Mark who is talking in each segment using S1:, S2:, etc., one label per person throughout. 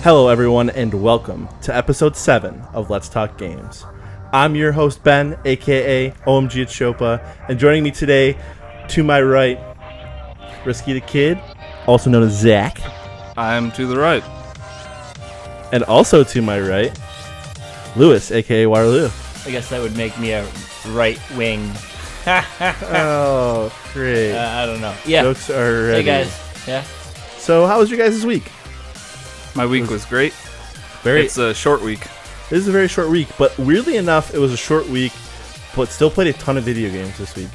S1: Hello everyone and welcome to episode 7 of Let's Talk Games. I'm your host Ben, aka OMG It's Chopa, and joining me today, to my right, Risky the Kid, also known as Zach.
S2: I'm to the right.
S1: And also to my right, Lewis, aka Waterloo.
S3: I guess that would make me a right wing.
S1: Oh, great.
S3: I don't know. Yeah.
S1: Jokes are ready.
S3: Hey guys. Yeah.
S1: So how was your guys' week?
S2: My week was great.
S1: Very.
S2: It's a short week.
S1: This is a very short week, but weirdly enough, it was a short week, but still played a ton of video games this week.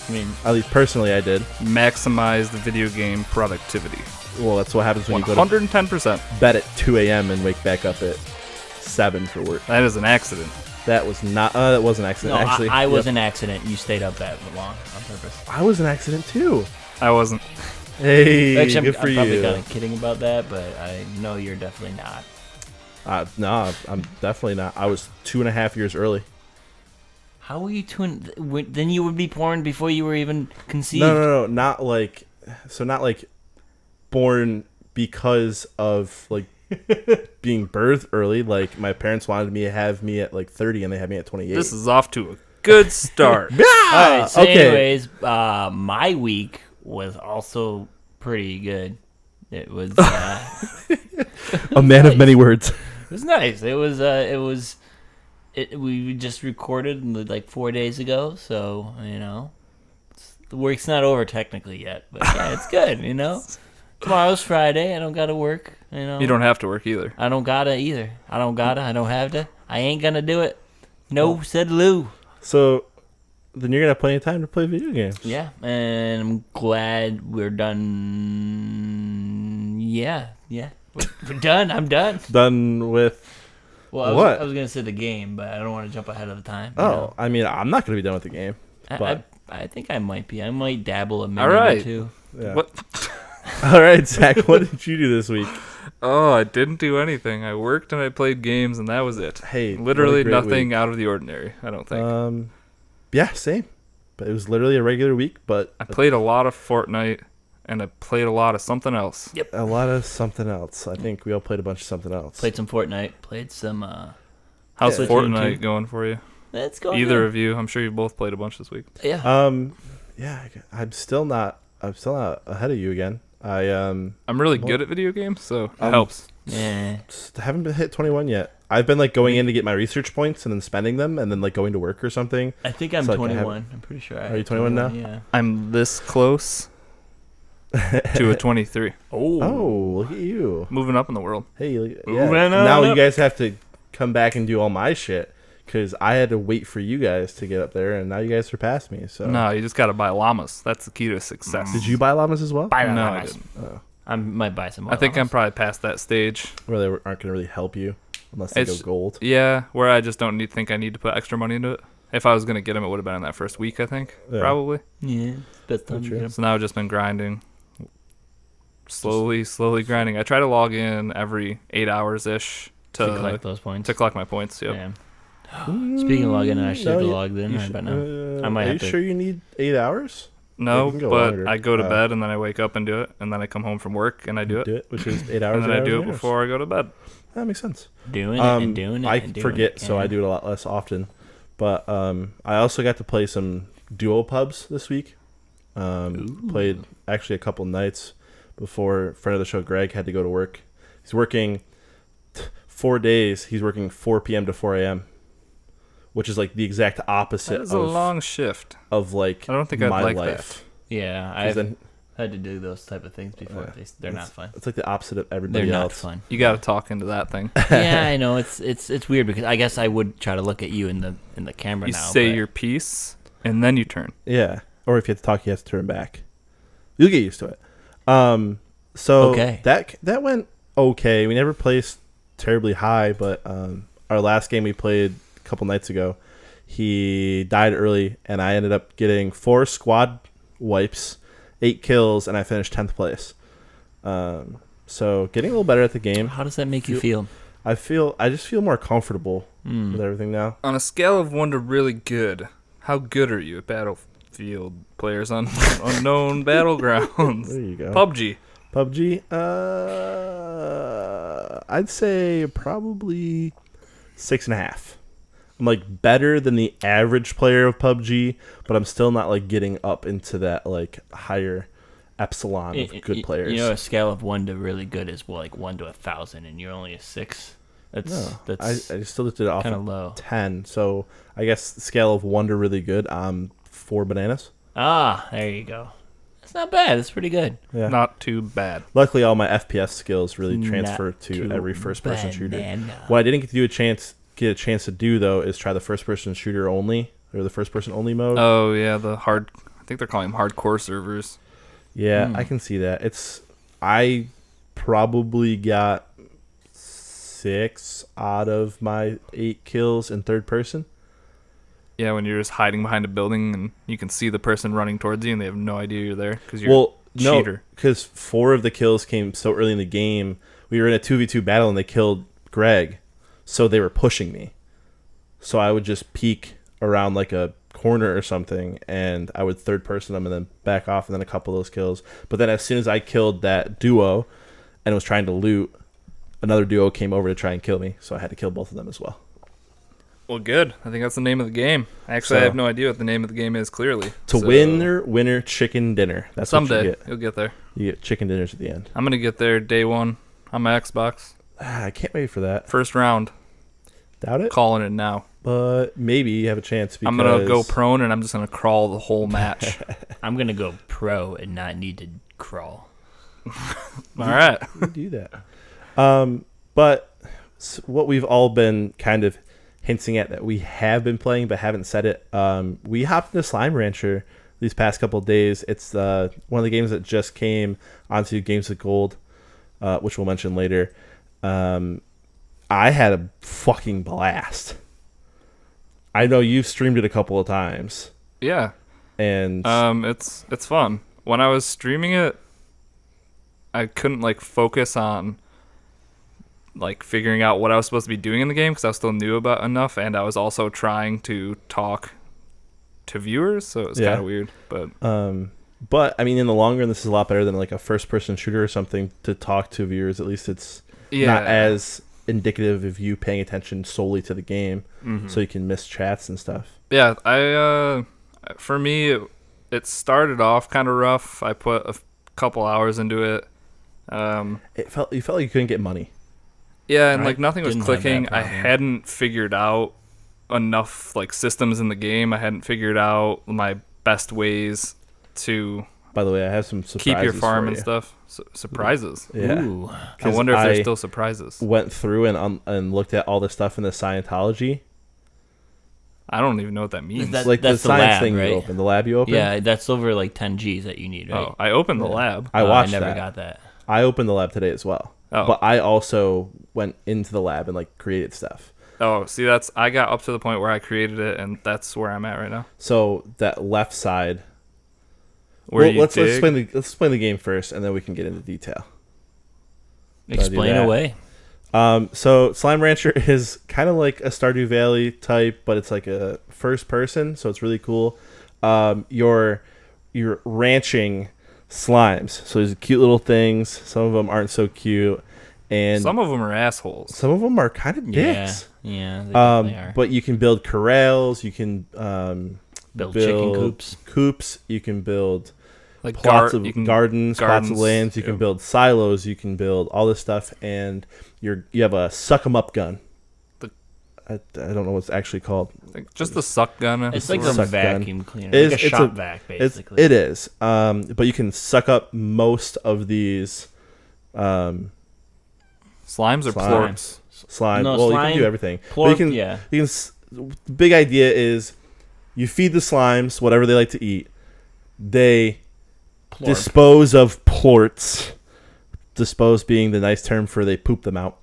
S3: I mean,
S1: at least personally, I did.
S2: Maximize the video game productivity.
S1: Well, that's what happens when you go to
S2: 110%.
S1: bed at 2 a.m. and wake back up at 7 for work.
S2: That is an accident.
S1: That was not. That was an accident.
S3: no,
S1: Actually,
S3: I was an accident. You stayed up that long on purpose.
S1: I was an accident too.
S2: I wasn't.
S1: Hey,
S3: Actually,
S1: good
S3: I'm
S1: for
S3: probably
S1: you.
S3: kind of kidding about that, but I know you're definitely not.
S1: No, I'm definitely not. I was 2.5 years early.
S3: How were you then you would be born before you were even conceived.
S1: No, not like born because of like being birthed early. Like my parents wanted me to have me at like 30, and they had me at 28.
S2: This is off to a good start.
S3: All right. So,
S1: okay.
S3: anyways, my week was also pretty good. It was
S1: a man of many words.
S3: It was nice. We just recorded like 4 days ago, so the work's not over technically yet, but yeah, it's good. Tomorrow's Friday. I don't gotta work.
S2: You don't have to work either.
S3: I don't gotta either. I don't have to. I ain't gonna do it. No, said Lou.
S1: So then you're gonna have plenty of time to play video games.
S3: Yeah, and I'm glad we're done. Yeah, we're done. I'm done.
S1: Done with.
S3: Well,
S1: what?
S3: I was gonna say the game, but I don't want to jump ahead of the time.
S1: Oh, I mean, I'm not gonna be done with the game. But
S3: I think I might be. I might dabble a minute
S2: All right.
S3: or two.
S1: yeah.
S2: What?
S1: All right, Zach. What did you do this week?
S2: Oh, I didn't do anything. I worked and I played games, and that was it.
S1: Hey,
S2: Literally
S1: what a great
S2: nothing
S1: week.
S2: out of the ordinary, I don't think.
S1: Yeah, same. But it was literally a regular week. But
S2: I played a lot of Fortnite, and I played a lot of something else.
S3: Yep.
S1: a lot of something else. I think we all played a bunch of something else.
S3: Played some Fortnite. Played some.
S2: How's
S1: Yeah.
S2: Fortnite
S3: 2.
S2: going for you?
S3: Let's go.
S2: Either of you. I'm sure you both played a bunch this week.
S3: Yeah.
S1: Yeah, I'm still not ahead of you again.
S2: I'm really good at video games, so it helps.
S3: Yeah.
S1: Haven't been hit 21 yet. I've been like going in to get my research points and then spending them and then like going to work or something.
S3: I think I'm
S1: So, like,
S3: 21. I'm pretty sure.
S1: Are you 21 now?
S3: Yeah.
S2: I'm this close to a 23.
S1: Oh, look at you.
S2: Moving up in the world.
S1: Hey, yeah.
S3: Moving on
S1: Now you
S3: up.
S1: guys have to come back and do all my shit because I had to wait for you guys to get up there, and now you guys surpassed me. So
S2: No, you just got to buy llamas. That's the key to success.
S1: Did you buy llamas as well?
S3: Buy
S2: No, I
S3: llamas.
S2: didn't.
S3: I might buy some more.
S2: I think I'm
S3: llamas.
S2: probably past that stage.
S1: Where they aren't going to really help you unless they
S2: It's-
S1: go gold.
S2: Yeah, where I just don't think I need to put extra money into it. If I was going to get them, it would have been in that first week, I think.
S1: Yeah.
S2: Probably.
S3: Yeah. Best time to
S1: True.
S3: get 'em.
S2: So now I've just been grinding. Slowly grinding. I try to log in every 8 hours-ish
S3: To collect those points.
S2: to collect my points. Yep.
S3: Yeah. Speaking of logging in, I should have logged in
S1: You
S3: right
S1: should-
S3: about now. I might
S1: are you
S3: have to.
S1: sure you need 8 hours?
S2: No,
S1: You can go
S2: but
S1: longer.
S2: I go to bed and then I wake up and do it, and then I come home from work and I do it,
S1: Do it, which is 8 hours.
S2: and then
S1: 8
S2: I
S1: hours,
S2: do
S1: 8
S2: it
S1: hours.
S2: before I go to bed.
S1: That makes sense.
S3: Doing it and doing it.
S1: I
S3: and doing
S1: forget,
S3: it.
S1: so
S3: Yeah.
S1: I do it a lot less often. But I also got to play some duo pubs this week. Played actually a couple nights before friend of the show Greg had to go to work. He's working 4 days. He's working 4 p.m. to 4 a.m., which is like the exact opposite
S2: That is a long shift.
S1: of like
S2: I don't think I'd
S1: my
S2: like
S1: life.
S3: Yeah,
S1: 'Cause then
S3: had to do those type of things before.
S1: Yeah.
S3: They're not fun.
S1: It's like the opposite of
S3: They're
S1: everybody
S3: not
S1: else.
S3: fun.
S2: You got to talk into that thing.
S3: Yeah, I know. It's weird because I guess I would try to look at you in the camera
S2: You
S3: now.
S2: say
S3: but
S2: your piece, and then you turn.
S1: Yeah. Or if you have to talk, you have to turn back. You'll get used to it. So
S3: Okay.
S1: that went okay. We never placed terribly high, but our last game we played a couple nights ago, he died early, and I ended up getting 4 squad wipes, 8 kills, and I finished 10th place. So getting a little better at the game.
S3: How does that make you feel?
S1: I just feel more comfortable with everything now.
S2: On a scale of 1 to really good, how good are you at Battlefield players on unknown battlegrounds?
S1: There you go.
S2: PUBG.
S1: I'd say probably 6.5. I'm like better than the average player of PUBG, but I'm still not like getting up into that like higher epsilon of good players.
S3: You know, a scale of 1 to really good is like 1 to 1,000, and you're only a 6. That's
S1: I still just did it off
S3: kind
S1: of
S3: of low.
S1: 10. So I guess scale of 1 to really good, I'm 4 bananas.
S3: Ah, there you go. That's not bad. That's pretty good.
S1: Yeah.
S2: Not too bad.
S1: Luckily, all my FPS skills really transfer
S3: Not
S1: to
S3: too
S1: every first-person shooter.
S3: banana.
S1: What I didn't get a chance to do though is try the first-person shooter only, or the first-person only mode.
S2: Oh yeah, I think they're calling them hardcore servers.
S1: Yeah, I can see that. I probably got 6 out of my 8 kills in third person.
S2: Yeah, when you're just hiding behind a building and you can see the person running towards you and they have no idea you're there because you're a cheater.
S1: Because 4 of the kills came so early in the game. We were in a 2v2 battle and they killed Greg, so they were pushing me. So I would just peek around like a corner or something, and I would third person them and then back off, and then a couple of those kills. But then as soon as I killed that duo and was trying to loot, another duo came over to try and kill me, so I had to kill both of them as well.
S2: Well, good. I think that's the name of the game. Actually, I have no idea what the name of the game is clearly.
S1: Winner, chicken dinner. That's
S2: someday
S1: what you get.
S2: you'll get there.
S1: You get chicken dinners at the end.
S2: I'm gonna get there day 1 on my Xbox.
S1: I can't wait for that.
S2: First round.
S1: Doubt it,
S2: Calling it now.
S1: but maybe you have a chance. Because
S2: I'm gonna go prone and I'm just gonna crawl the whole match.
S3: I'm going to go pro and not need to crawl.
S2: All right.
S1: we do that. But what we've all been kind of hinting at that we have been playing but haven't said it. We hopped into Slime Rancher these past couple of days. It's one of the games that just came onto Games with Gold, which we'll mention later. I had a fucking blast. I know you've streamed it a couple of times.
S2: Yeah.
S1: And
S2: it's fun. When I was streaming it, I couldn't like focus on like figuring out what I was supposed to be doing in the game because I was still new about enough, and I was also trying to talk to viewers, so it was kind of weird. But
S1: I mean, in the long run, this is a lot better than like a first-person shooter or something to talk to viewers. At least it's not as indicative of you paying attention solely to the game, so you can miss chats and stuff.
S2: Yeah, for me, it started off kind of rough. I put a couple hours into it.
S1: You felt like you couldn't get money.
S2: Yeah, and
S3: I
S2: like nothing was
S3: didn't have that
S2: clicking. I
S3: problem.
S2: hadn't figured out enough like systems in the game. I hadn't figured out my best ways to
S1: By the way, I have some surprises
S2: keep your farm
S1: for
S2: and
S1: you.
S2: stuff. Surprises.
S1: Yeah.
S3: Ooh.
S2: I wonder if there's
S1: I
S2: still surprises.
S1: went through and looked at all the stuff in the Scientology.
S2: I don't even know what that means.
S3: That-
S1: Like
S3: that's
S1: the
S3: the
S1: science
S3: lab,
S1: thing
S3: right?
S1: you open, the lab you open.
S3: Yeah, that's over like 10 G's that you need, right?
S2: Oh, I opened the lab.
S1: I watched
S3: I never
S1: that.
S3: got that.
S1: I opened the lab today as well.
S2: Oh.
S1: But I also went into the lab and like created stuff.
S2: Oh, see, I got up to the point where I created it, and that's where I'm at right now.
S1: So that left side.
S2: Where you
S1: let's
S2: dig.
S1: explain the game first, and then we can get into detail.
S3: Explain
S1: that.
S3: away.
S1: So Slime Rancher is kind of like a Stardew Valley type, but it's like a first person, so it's really cool. You're ranching slimes, so there's cute little things. Some of them aren't so cute, and
S2: Some of them are assholes.
S1: some of them are kind of dicks.
S3: Yeah, they definitely are.
S1: But you can build corrals. You can
S3: Build chicken coops.
S1: You can build
S2: Like
S1: plots of
S2: you can-
S1: gardens, plots of lands. You can
S2: yeah.
S1: build silos. You can build all this stuff, and you have a suck 'em up gun. I don't know what's actually called.
S2: I think just the suck gun.
S3: It's like a
S1: Suck gun.
S3: vacuum cleaner,
S1: It's-
S3: like a
S1: it's
S3: shop
S1: a-
S3: vac, basically.
S1: It is. But you can suck up most of these
S2: Slimes or
S1: Slime.
S2: plorts?
S1: slime.
S3: No,
S1: well, you
S3: slime,
S1: can do everything. But
S3: plorp,
S1: you can.
S3: yeah.
S1: You can. The big idea is, you feed the slimes whatever they like to eat. They
S3: Plorp.
S1: dispose of plorts. Dispose being the nice term for they poop them out,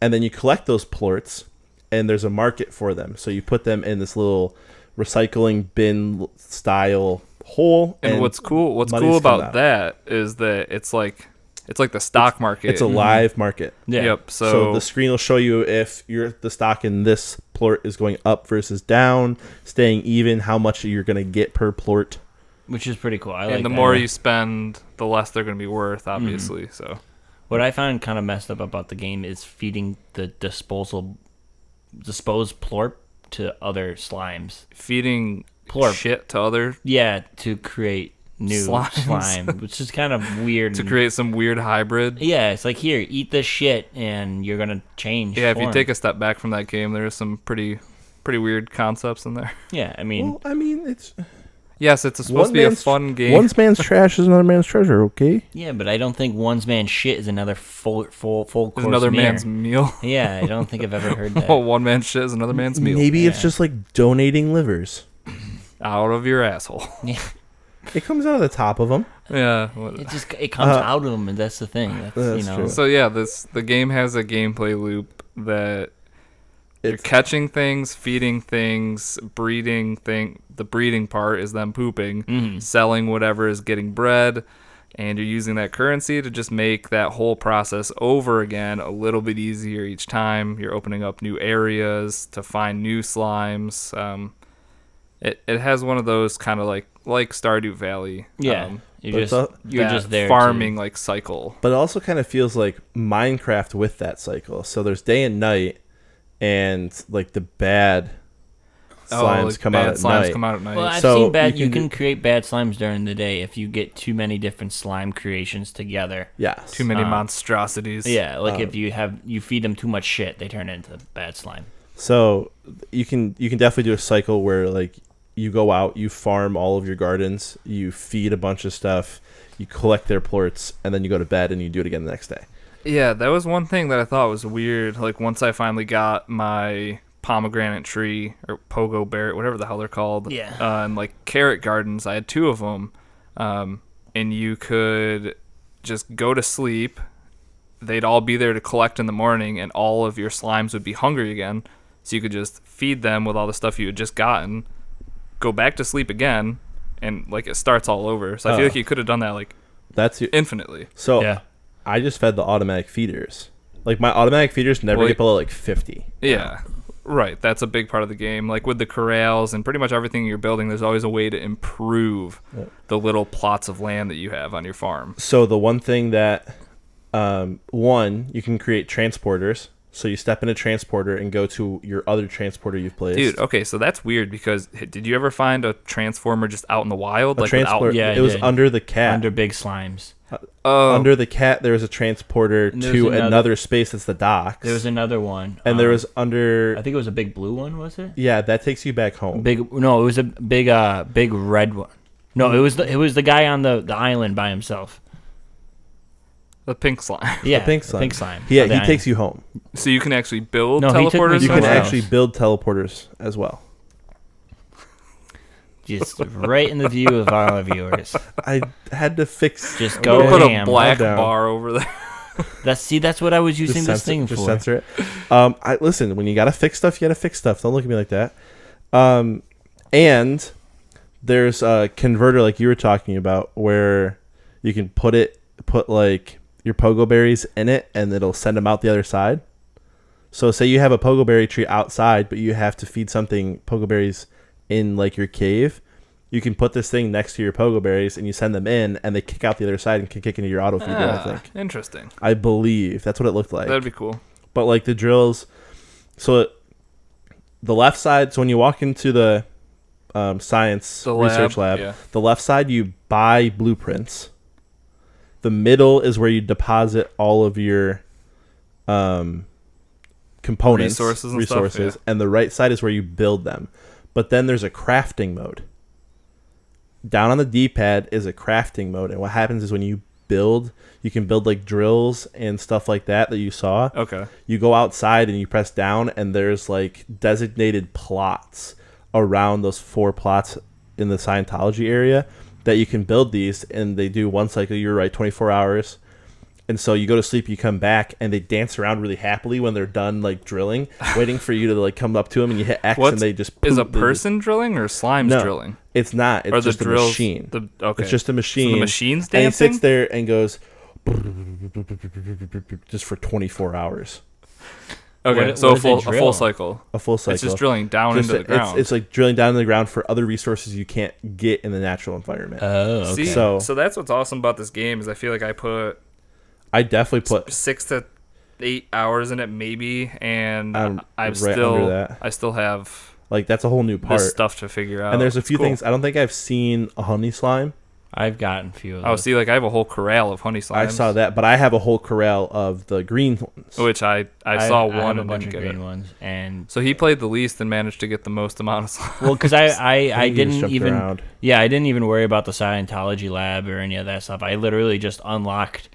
S1: and then you collect those plorts, and there's a market for them. So you put them in this little recycling bin style hole.
S2: And what's cool
S1: monies come
S2: about
S1: out.
S2: that is that it's like the stock market.
S1: It's a live market.
S3: Yeah.
S2: Yep.
S1: So
S2: So,
S1: the screen will show you if the stock in this plort is going up versus down, staying even, how much you're going to get per plort.
S3: Which is pretty cool. I like
S2: and the
S3: that.
S2: more you spend, the less they're going to be worth, obviously. So
S3: What I find kind of messed up about the game is feeding the disposed plorp to other slimes.
S2: feeding
S3: Plorp.
S2: shit to other
S3: Yeah, to create new
S2: Slimes.
S3: slime, which is kind of weird.
S2: to create some weird hybrid.
S3: Yeah, it's like, here, eat this shit, and you're gonna change.
S2: Yeah, if you
S3: form.
S2: take a step back from that game, there's some pretty weird concepts in there.
S3: Yeah, I mean,
S1: Well, I mean, it's
S2: Yes, it's supposed to be a fun game.
S1: One man's trash is another man's treasure. Okay.
S3: yeah, but I don't think one man's shit is another full course
S2: Is another
S3: meal.
S2: man's meal.
S3: Yeah, I don't think I've ever heard that.
S2: Oh, one man's shit is another man's meal.
S1: Maybe it's
S3: Yeah.
S1: just like donating livers.
S2: Out of your asshole.
S3: Yeah,
S1: It comes out of the top of them.
S2: Yeah.
S3: it comes out of them, and that's the thing.
S1: That's true.
S2: So yeah, the game has a gameplay loop that you're
S1: It's
S2: catching things, feeding things, breeding thing. The breeding part is them pooping,
S3: Mhm.
S2: selling whatever is getting bred, and you're using that currency to just make that whole process over again a little bit easier each time. You're opening up new areas to find new slimes. It has one of those kind of like Stardew Valley.
S3: Yeah,
S1: but
S3: you're
S1: it's
S2: that
S3: just there
S2: farming like cycle.
S1: but it also kind of feels like Minecraft with that cycle. So there's day and night, and like the bad slimes
S2: like
S1: come
S2: bad
S1: out at
S2: slimes
S1: night.
S2: come out at night.
S3: Well, I've
S1: So
S3: seen bad.
S1: you
S3: You
S1: can
S3: can create bad slimes during the day if you get too many different slime creations together.
S1: Yes.
S2: Too many monstrosities.
S3: Yeah, like if you feed them too much shit, they turn into bad slime.
S1: So you can definitely do a cycle where like you go out, you farm all of your gardens, you feed a bunch of stuff, you collect their plorts, and then you go to bed and you do it again the next day.
S2: Yeah, that was one thing that I thought was weird. Like once I finally got my pomegranate tree or pogo berry, whatever the hell they're called.
S3: Yeah.
S2: And like carrot gardens, I had 2 of them, and you could just go to sleep. They'd all be there to collect in the morning, and all of your slimes would be hungry again. So you could just feed them with all the stuff you had just gotten, go back to sleep again, and like it starts all over. So I feel
S1: Oh.
S2: like you could have done that like
S1: That's your
S2: infinitely.
S1: so.
S3: Yeah.
S1: I just fed the automatic feeders. Like my automatic feeders never
S2: Well,
S1: get below like 50.
S2: Yeah. Right. That's a big part of the game. Like with the corrals and pretty much everything you're building, there's always a way to improve the little plots of land that you have on your farm.
S1: So the one thing that you can create transporters. So you step in a transporter and go to your other transporter you've placed.
S2: Dude, okay, so that's weird because did you ever find a transformer just out in the wild?
S1: A
S2: Like
S1: transporter.
S3: Yeah, I
S1: it was
S3: did.
S1: under the cat.
S3: Under big slimes.
S2: Oh,
S1: Under the cat, there was a transporter
S3: And there
S1: to
S3: was
S1: another space that's the docks.
S3: There was another one.
S1: and there was under.
S3: I think it was a big blue one, was it?
S1: Yeah, that takes you back home.
S3: It was a big red one. No, it was the guy on the island by himself.
S2: the pink slime.
S3: Yeah,
S1: the pink slime.
S3: Pink slime.
S1: Yeah,
S3: on the
S1: he
S3: island.
S1: takes you home.
S2: So you can actually build
S3: No, he took me
S2: teleporters.
S1: You can
S3: somewhere
S1: actually
S3: else.
S1: build teleporters as well.
S3: Just right in the view of all our viewers.
S1: I had to fix.
S3: Just
S2: I'm
S3: go
S2: gonna put
S3: ham.
S2: a black
S1: Down.
S2: bar over there.
S3: That's what I was using this thing
S1: just
S3: for.
S1: censor it. I listen. When you gotta fix stuff, you gotta fix stuff. Don't look at me like that. And there's a converter like you were talking about where you can put like your pogo berries in it, and it'll send them out the other side. So say you have a pogo berry tree outside, but you have to feed something pogo berries in like your cave. You can put this thing next to your pogo berries, and you send them in, and they kick out the other side and can kick into your auto feeder. I think.
S2: Interesting.
S1: I believe that's what it looked like.
S2: That'd be cool.
S1: But like the drills, so the left side. So when you walk into the science
S2: The
S1: research lab,
S2: yeah.
S1: the left side you buy blueprints. The middle is where you deposit all of your components,
S2: resources and stuff, yeah.
S1: and the right side is where you build them. But then there's a crafting mode. Down on the D-pad is a crafting mode, and what happens is when you build, you can build like drills and stuff like that you saw.
S2: Okay.
S1: You go outside and you press down, and there's like designated plots around those 4 plots in the Scientology area that you can build these, and they do one cycle, you're right, 24 hours. And so you go to sleep, you come back, and they dance around really happily when they're done like drilling, waiting for you to like come up to them, and you hit X, and they just
S2: is a
S1: poop.
S2: person drilling or slime's drilling?
S1: It's not. It's just a machine.
S2: Okay.
S1: It's just a machine.
S2: So the machine's
S1: dancing. And he
S2: dancing?
S1: sits there and goes just for 24 hours.
S2: Okay,
S3: What-
S2: so
S3: what
S2: a full
S3: does it drill?
S2: cycle.
S1: A full cycle.
S2: It's just drilling down into the ground.
S1: It's like drilling down in the ground for other resources you can't get in the natural environment.
S3: Oh, okay.
S2: See,
S1: So-
S2: so that's what's awesome about this game is I feel like I put
S1: I definitely put
S2: 6 to 8 hours in it maybe, and
S1: I'm
S2: I'm
S1: right under that.
S2: I still have
S1: like that's a whole new part.
S2: this stuff to figure out.
S1: And there's a
S2: It's
S1: few
S2: cool.
S1: things. I don't think I've seen a honey slime.
S3: I've gotten a few of
S2: Oh,
S3: those.
S2: see, like I have a whole corral of honey slimes.
S1: I saw that, but I have a whole corral of the green ones.
S2: Which I saw
S3: I have
S2: one
S3: a
S2: and
S3: bunch
S2: didn't
S3: of
S2: get
S3: green
S2: it.
S3: ones, and
S2: So he played the least and managed to get the most amount of slimes.
S3: well, because I
S1: think you just
S3: didn't
S1: jumped
S3: even
S1: around.
S3: I didn't even worry about the Scientology lab or any of that stuff. I literally just unlocked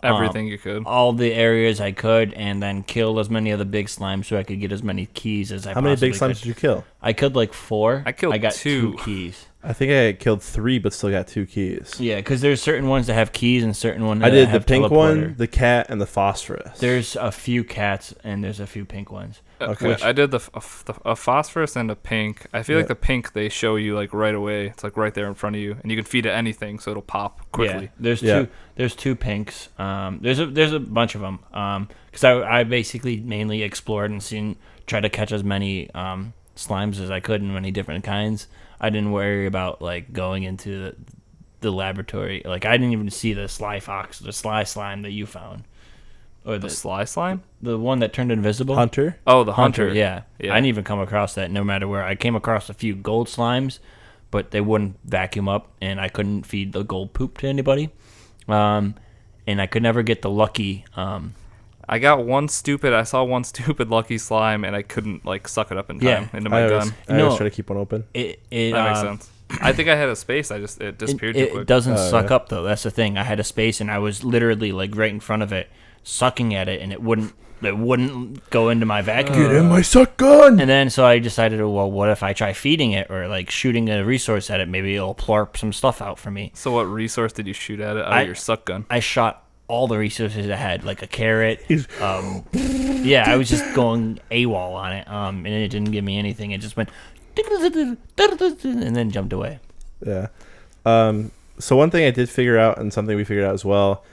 S2: Everything you could.
S3: all the areas I could, and then killed as many of the big slimes so I could get as many keys as I.
S1: How many big
S3: possibly
S1: slimes
S3: could.
S1: did you kill?
S3: I killed like 4.
S2: I killed
S3: I got
S2: 2.
S3: 2 keys.
S1: I think I killed 3, but still got 2 keys.
S3: Yeah, because there's certain ones that have keys and certain ones that
S1: I did the
S3: have
S1: pink
S3: teleporter.
S1: one, the cat, and the phosphorus.
S3: There's a few cats and there's a few pink ones.
S1: Okay.
S2: I did a phosphorus and a pink. I feel like
S1: Yeah.
S2: the pink they show you like right away. It's like right there in front of you, and you can feed it anything, so it'll pop quickly.
S3: Yeah, there's
S1: Yeah.
S3: two. There's 2 pinks. There's a bunch of them. Because I basically mainly explored and tried to catch as many slimes as I could in many different kinds. I didn't worry about like going into the laboratory. Like I didn't even see the sly slime that you found, or
S2: The sly slime?
S3: the one that turned invisible.
S1: Hunter?
S2: Oh, the hunter.
S3: Yeah.
S2: Yeah.
S3: I didn't even come across that. No matter where I came across a few gold slimes, but they wouldn't vacuum up, and I couldn't feed the gold poop to anybody. And I could never get the lucky.
S2: I saw one stupid lucky slime, and I couldn't like suck it up in time into my gun.
S1: I always
S3: No.
S1: try to keep one open.
S3: It
S2: That makes sense. I think I had a space. It disappeared too
S3: It
S2: quick.
S3: doesn't suck
S1: yeah.
S3: up though. That's the thing. I had a space, and I was literally like right in front of it, sucking at it, and it wouldn't go into my vacuum.
S1: Get in my suck gun!
S3: And then so I decided, well, what if I try feeding it or like shooting a resource at it? Maybe it'll plorp some stuff out for me.
S2: So what resource did you shoot at it out of your suck gun?
S3: I shot all the resources I had, like a carrot. Yeah, I was just going AWOL on it, and it didn't give me anything. It just went and then jumped away.
S1: Yeah. So one thing I did figure out, and something we figured out as well,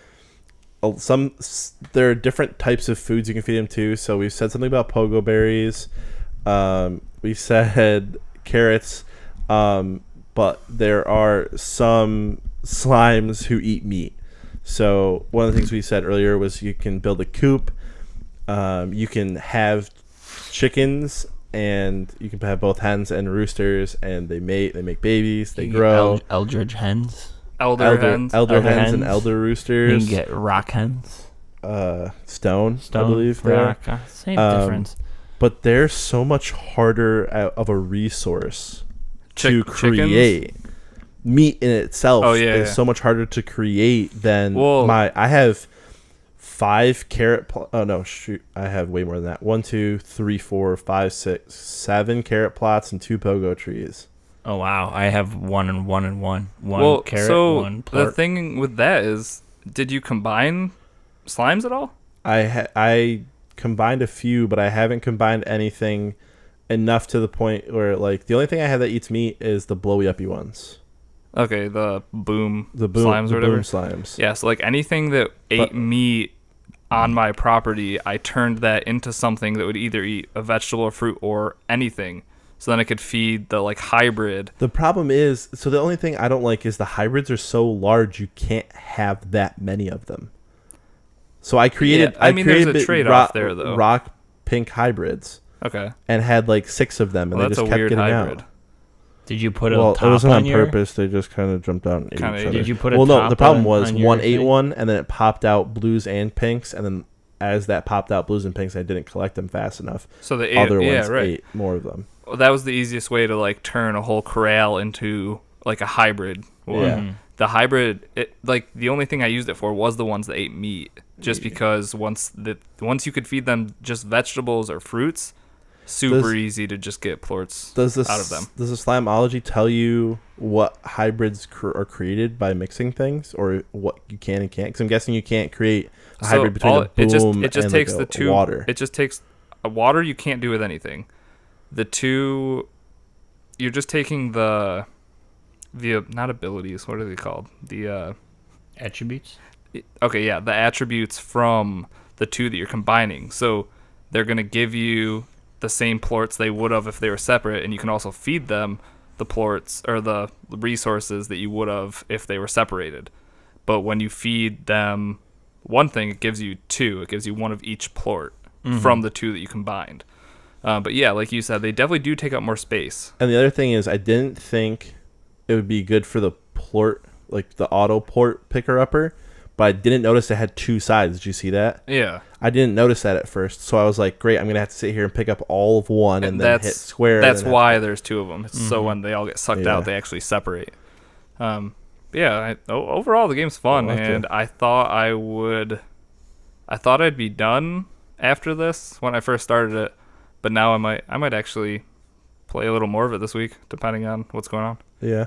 S1: there are different types of foods you can feed them to. So we've said something about pogo berries. We said carrots. But there are some slimes who eat meat. So one of the things we said earlier was you can build a coop. You can have chickens, and you can have both hens and roosters, and they mate. They make babies. They grow.
S3: Eldridge hens.
S2: Elder hens.
S1: Elder hens and
S3: hens.
S1: elder
S3: You
S1: roosters.
S3: can get rock hens.
S1: Stone, I believe. There.
S3: rock. Same difference.
S1: But they're so much harder of a resource to
S2: Chickens?
S1: create. Meat in itself
S2: Oh, yeah,
S1: is
S2: yeah.
S1: so much harder to create than
S2: Well-
S1: I have 5 carrot. Oh no, shoot! I have way more than that. 1, 2, 3, 4, 5, 6, 7 carrot plots and 2 pogo trees.
S3: Oh wow, I have one and one and one. One
S2: Well,
S3: carrot,
S2: so
S3: one
S2: the
S3: plort.
S2: thing with that is, did you combine slimes at all?
S1: I combined a few, but I haven't combined anything enough to the point where like the only thing I have that eats meat is the blowy uppy ones.
S2: Okay, the boom
S1: Slimes
S2: slimes or whatever.
S1: boom slimes.
S2: Yeah, so like anything that ate meat on my property, I turned that into something that would either eat a vegetable or fruit or anything. So then I could feed the like hybrid.
S1: The problem is, so the only thing I don't like is the hybrids are so large you can't have that many of them. So I created.
S2: Yeah, I mean, there's a
S1: created
S2: trade-off there, though.
S1: Rock pink hybrids
S2: Okay.
S1: and had like 6 of them, and
S2: Well,
S1: they
S2: that's
S1: just
S2: a
S1: kept
S2: weird
S1: getting
S2: hybrid.
S1: out.
S3: Did you put a
S1: Well,
S3: top
S1: it wasn't on
S3: your?
S1: purpose. They just kind of jumped out and ate
S2: Kinda
S1: each
S2: ate.
S1: other.
S3: Did you put a
S1: Well, no.
S3: top
S1: The problem
S3: on
S1: was
S3: your
S1: one ate
S3: thing?
S1: one, and then it popped out blues and pinks, and then as that popped out blues and pinks, I didn't collect them fast enough.
S2: So the
S1: Other
S2: yeah,
S1: ones
S2: right.
S1: ate more of them.
S2: Well, that was the easiest way to like turn a whole corral into like a hybrid one.
S1: Yeah.
S2: The hybrid, the only thing I used it for was the ones that ate meat, just because once you could feed them just vegetables or fruits, super easy to just get plorts out of them.
S1: Does the Slimeology tell you what hybrids are created by mixing things, or what you can and can't? Because I'm guessing you can't create a hybrid between a boom
S2: it just
S1: and
S2: takes
S1: like
S2: the two
S1: water.
S2: It just takes a water you can't do with anything. The two, you're just taking the not abilities. What are they called? The
S3: Attributes?
S2: okay, yeah, the attributes from the two that you're combining. So they're going to give you the same plorts they would have if they were separate, and you can also feed them the plorts or the resources that you would have if they were separated. But when you feed them one thing, it gives you two. It gives you one of each plort from the two that you combined. But yeah, like you said, they definitely do take up more space.
S1: And the other thing is, I didn't think it would be good for the plort, like the auto plort picker upper, but I didn't notice it had two sides. Did you see that?
S2: Yeah.
S1: I didn't notice that at first, so I was like, great, I'm going to have to sit here and pick up all of one and then hit square.
S2: That's why there's two of them. It's so when they all get sucked
S1: Yeah.
S2: out, they actually separate. Overall, the game's fun, and I thought I'd be done after this when I first started it, but now I might actually play a little more of it this week, depending on what's going on.
S1: Yeah.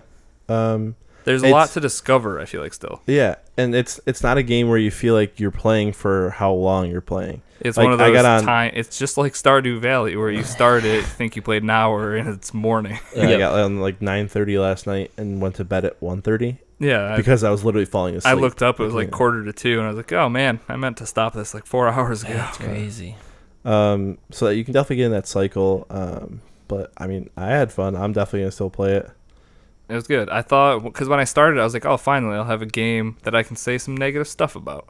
S2: There's a lot to discover, I feel like, still.
S1: Yeah, and it's not a game where you feel like you're playing for how long you're playing.
S2: It's
S1: like,
S2: one of those it's just like Stardew Valley, where you start it, think you played an hour, and it's morning.
S1: Yeah, I got on like 9:30 last night and went to bed at 1:30.
S2: Yeah.
S1: Because I was literally falling asleep.
S2: I looked up, it was like 1:45, and I was like, oh man, I meant to stop this like 4 hours ago.
S3: That's crazy.
S1: So you can definitely get in that cycle. But I mean, I had fun. I'm definitely going to still play it.
S2: It was good. I thought, because when I started, I was like, oh, finally, I'll have a game that I can say some negative stuff about.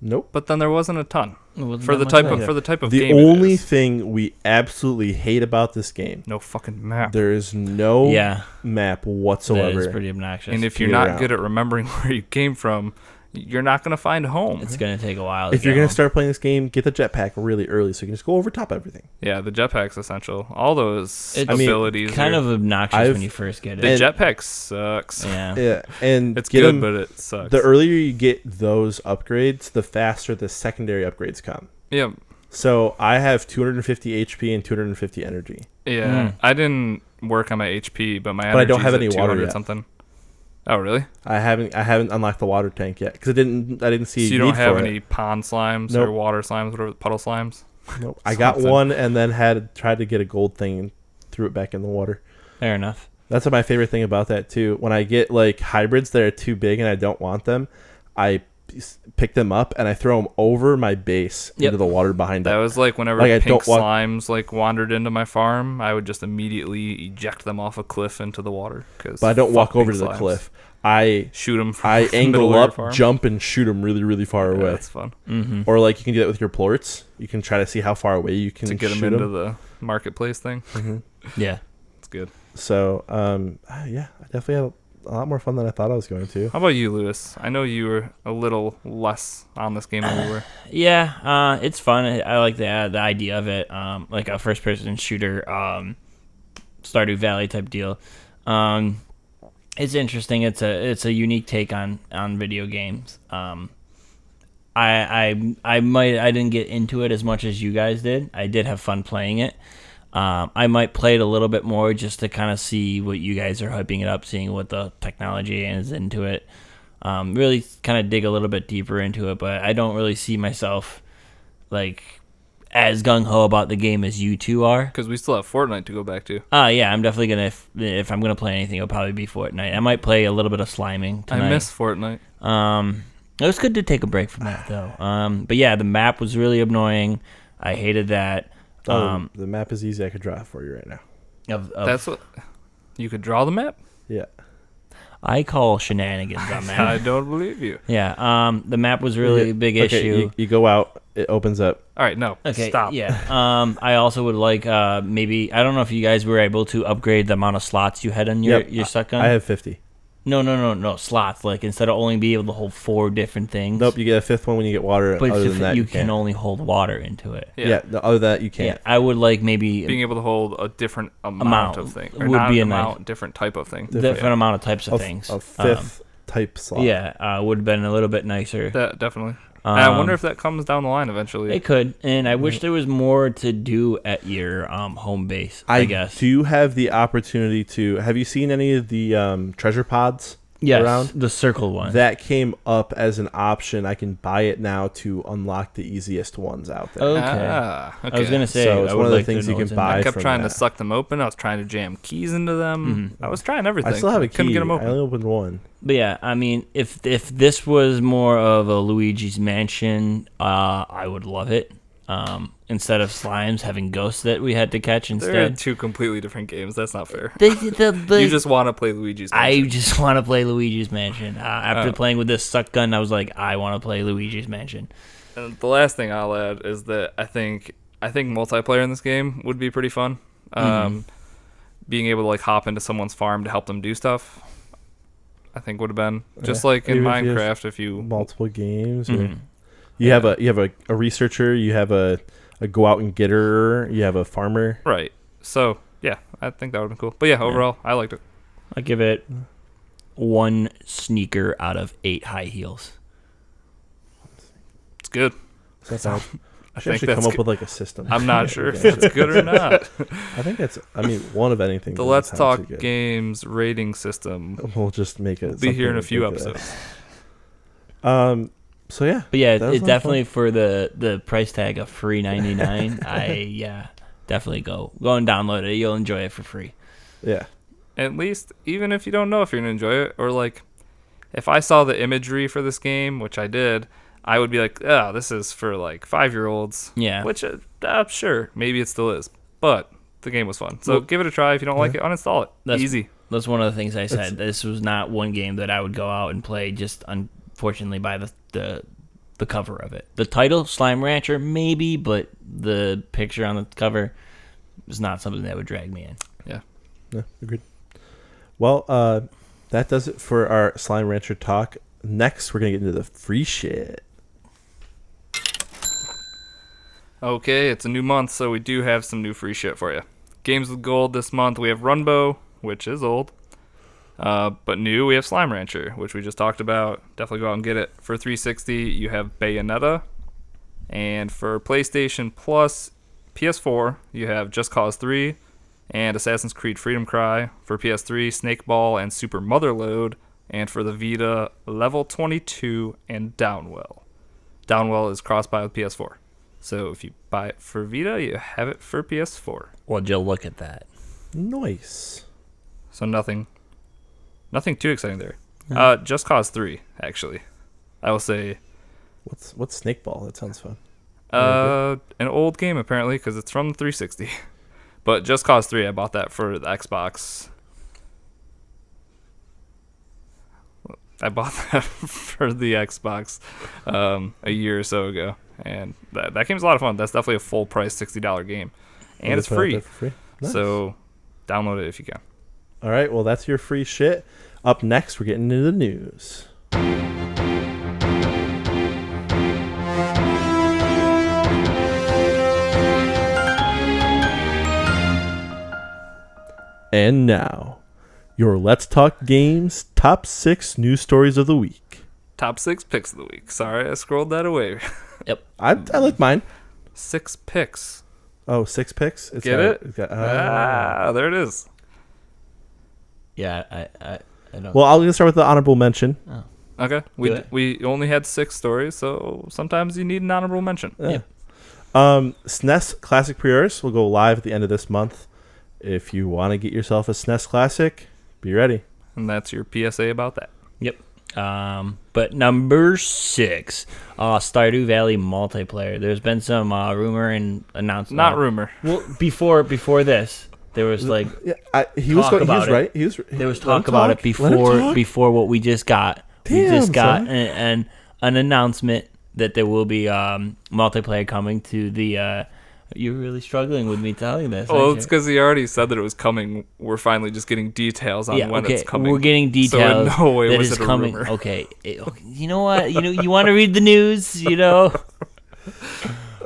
S1: Nope.
S2: But then there wasn't a ton
S3: For the type of
S1: The
S2: game.
S1: only thing we absolutely hate about this game,
S2: no fucking map.
S1: there is no map whatsoever.
S3: That is pretty obnoxious.
S2: And if you're not good at remembering where you came from, you're not going to find home.
S3: It's going to take a while.
S1: If you're going to start playing this game, get the jetpack really early so you can just go over top everything.
S2: Yeah, the jetpack's essential. All those abilities.
S3: Kind of obnoxious when you first get it.
S2: The jetpack sucks.
S1: Yeah, and
S2: it's good, but it sucks.
S1: The earlier you get those upgrades, the faster the secondary upgrades come.
S2: Yeah.
S1: So I have 250 HP and 250 energy.
S2: Yeah, I didn't work on my HP, but my energy
S1: I don't have any water yet.
S2: Something. Oh really?
S1: I haven't unlocked the water tank yet because I didn't see.
S2: So you don't have any pond slimes or water slimes, whatever, puddle slimes.
S1: Nope. I got one and then tried to get a gold thing and threw it back in the water.
S3: Fair enough.
S1: That's my favorite thing about that too. When I get like hybrids that are too big and I don't want them, I pick them up and I throw them over my base into the water behind it.
S2: That was like whenever pink slimes like wandered into my farm, I would just immediately eject them off a cliff into the water.
S1: But I don't walk over to the cliff. I
S2: shoot them.
S1: I angle up, jump, and shoot them really, really far away.
S2: That's fun.
S3: Mm-hmm.
S1: Or like you can do that with your plorts. You can try to see how far away you can
S2: to get them into the marketplace thing.
S1: Mm-hmm.
S3: Yeah,
S2: it's good.
S1: So I definitely had a lot more fun than I thought I was going to.
S2: How about you, Lewis? I know you were a little less on this game than we were.
S3: Yeah, it's fun. I like the idea of it, like a first-person shooter, Stardew Valley type deal. It's interesting. It's a unique take on video games. I didn't get into it as much as you guys did. I did have fun playing it. I might play it a little bit more just to kind of see what you guys are hyping it up, seeing what the technology is into it. Really kind of dig a little bit deeper into it, but I don't really see myself like as gung-ho about the game as you two are.
S2: Because we still have Fortnite to go back to.
S3: Yeah, I'm definitely going to, if I'm going to play anything, it'll probably be Fortnite. I might play a little bit of sliming tonight.
S2: I miss Fortnite.
S3: It was good to take a break from that, though. But yeah, the map was really annoying. I hated that.
S1: The map is easy. I could draw it for you right now.
S2: That's what... You could draw the map?
S1: Yeah.
S3: I call shenanigans on that.
S2: I don't believe you.
S3: Yeah, the map was really a big issue.
S1: You go out, it opens up.
S2: All right, no.
S3: Okay,
S2: stop.
S3: Yeah. I also would like maybe, I don't know if you guys were able to upgrade the amount of slots you had on your shotgun.
S1: I have 50.
S3: No, slots. Like, instead of only being able to hold 4 different things.
S1: Nope, you get a 5th one when you get water.
S3: But
S1: other than that,
S3: you
S1: can't.
S3: can only hold water into it.
S1: Yeah, other than that, you
S3: Yeah,
S1: can't.
S3: I would like maybe
S2: Being able to hold a different amount of thing. Or
S3: would
S2: not
S3: be
S2: an
S3: a nice-
S2: amount, different type of thing.
S3: different amount of types of things.
S1: A 5th type slot.
S3: Yeah, would have been a little bit nicer.
S2: That definitely. And I wonder if that comes down the line eventually.
S3: It could, and I wish there was more to do at your home base. I guess.
S1: do have the opportunity to. Have you seen any of the treasure pods around?
S3: The circle one.
S1: That came up as an option. I can buy it now to unlock the easiest ones out there.
S3: Okay.
S2: Okay.
S3: I was gonna say,
S1: So it's
S3: I
S1: one
S3: would
S1: of the
S3: like to
S1: things you
S3: know
S1: can
S3: what's in
S1: buy.
S3: there.
S2: I kept
S1: from
S2: trying
S1: that.
S2: to suck them open. I was trying to jam keys into them. I was trying everything.
S1: I still have a
S2: Couldn't
S1: key.
S2: get them
S1: I
S2: open.
S1: only opened one.
S3: But yeah, I mean, if this was more of a Luigi's Mansion, I would love it. Instead of slimes having ghosts that we had to catch
S2: They're
S3: instead.
S2: 2 completely different games. That's not fair.
S3: The
S2: You just want to play Luigi's
S3: I
S2: Mansion.
S3: just want to play Luigi's Mansion. After playing with this suck gun, I was like, I want to play Luigi's Mansion.
S2: And the last thing I'll add is that I think multiplayer in this game would be pretty fun. Being able to like hop into someone's farm to help them do stuff, I think would have been just like in
S1: Even if you have
S2: Minecraft. If you
S1: multiple games, or you have a researcher, you have a go out and getter, you have a farmer.
S2: right, so yeah, I think that would have been cool. But yeah, overall, I liked it.
S3: I give it 1 sneaker out of 8 high heels.
S2: It's good.
S1: So that's how I should
S2: think
S1: actually
S2: that's
S1: come up
S2: good.
S1: with like a system.
S2: I'm not sure if it's good or not.
S1: I think that's. I mean, one of anything.
S2: The
S1: doesn't
S2: Let's
S1: sound
S2: Talk
S1: too good.
S2: Games rating system
S1: We'll just make it.
S2: will be here in a
S1: something
S2: few
S1: ridiculous.
S2: episodes.
S1: So yeah.
S3: But yeah,
S1: That was
S3: it
S1: a lot of
S3: definitely for the price tag of free $99. Definitely go and download it. You'll enjoy it for free.
S1: Yeah.
S2: At least, even if you don't know if you're gonna enjoy it, or like, if I saw the imagery for this game, which I did, I would be like, oh, this is for like 5-year-olds.
S3: Yeah.
S2: Which, sure, maybe it still is, but the game was fun. So
S3: Well,
S2: give it a try. If you don't like it, uninstall it. Easy.
S3: That's one of the things I said. This was not one game that I would go out and play. Just unfortunately by the cover of it. The title, Slime Rancher, maybe, but the picture on the cover is not something that would drag me in.
S1: Yeah. Agreed. Well, that does it for our Slime Rancher talk. Next, we're gonna get into the free shit.
S2: Okay, it's a new month, so we do have some new free shit for you. Games with gold this month, we have Runbow, which is old. But new, we have Slime Rancher, which we just talked about. Definitely go out and get it. For 360, you have Bayonetta. And for PlayStation Plus, PS4, you have Just Cause 3 and Assassin's Creed Freedom Cry. For PS3, Snakeball and Super Motherload. And for the Vita, Level 22 and Downwell. Downwell is cross-buy with PS4. So if you buy it for Vita, you have it for PS4.
S3: Well, Jill, look at that.
S1: Nice.
S2: So nothing too exciting there. Just Cause 3, actually. I will say
S1: What's Snakeball? That sounds fun.
S2: an old game apparently because it's from 360. But Just Cause 3, I bought that for the Xbox. I bought that for the Xbox a year or so ago, and that game's a lot of fun. That's definitely a full price $60 game, and it's
S1: Put it out
S2: free.
S1: there for free. Nice.
S2: So download it if you can.
S1: All right. Well, that's your free shit. Up next, we're getting into the news. And now, your Let's Talk Games top 6 news stories of the week.
S2: Top 6 picks of the week. Sorry, I scrolled that away.
S1: I like mine.
S2: 6 picks.
S1: Oh, 6 picks? It's
S2: Get
S1: got-
S2: it?
S1: it's got-
S2: There it is.
S3: Yeah, I don't.
S1: Well, I'll just start with the honorable mention.
S2: Okay,
S3: Do it.
S2: we only had 6 stories, so sometimes you need an honorable mention.
S1: Yeah. SNES Classic pre-orders will go live at the end of this month. If you want to get yourself a SNES Classic, be ready.
S2: And that's your PSA about that.
S3: Yep. But number 6, Stardew Valley multiplayer. There's been some rumor and announcement.
S2: Not rumor.
S3: Well, before this, there was like
S1: Yeah, he was
S3: Talk about it.
S1: right.
S3: there was
S1: let
S3: talk
S1: him
S3: about
S1: talk.
S3: it
S1: Let him talk.
S3: before what we just got. We
S1: Damn,
S3: just got
S1: son.
S3: an announcement that there will be multiplayer coming to the You're really struggling with me telling this.
S2: Well,
S3: aren't
S2: it's
S3: you?
S2: because he already said that it was coming. We're finally just getting details on when it's coming.
S3: We're getting details.
S2: So in no way
S3: that
S2: was
S3: is
S2: it a
S3: coming.
S2: rumor.
S3: Okay, you know what? You want to read the news? Now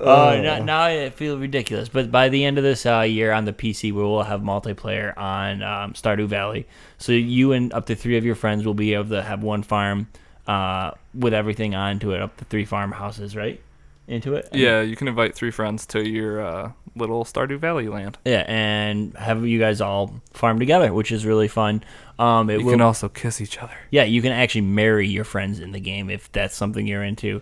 S3: I feel ridiculous. But by the end of this year on the PC, we will have multiplayer on Stardew Valley. So you and up to 3 of your friends will be able to have one farm with everything onto it, up to 3 farmhouses, right? Into it.
S2: Yeah, you can invite 3 friends to your little Stardew Valley land.
S3: Yeah, and have you guys all farm together, which is really fun.
S2: You can also kiss each other.
S3: Yeah, you can actually marry your friends in the game if that's something you're into.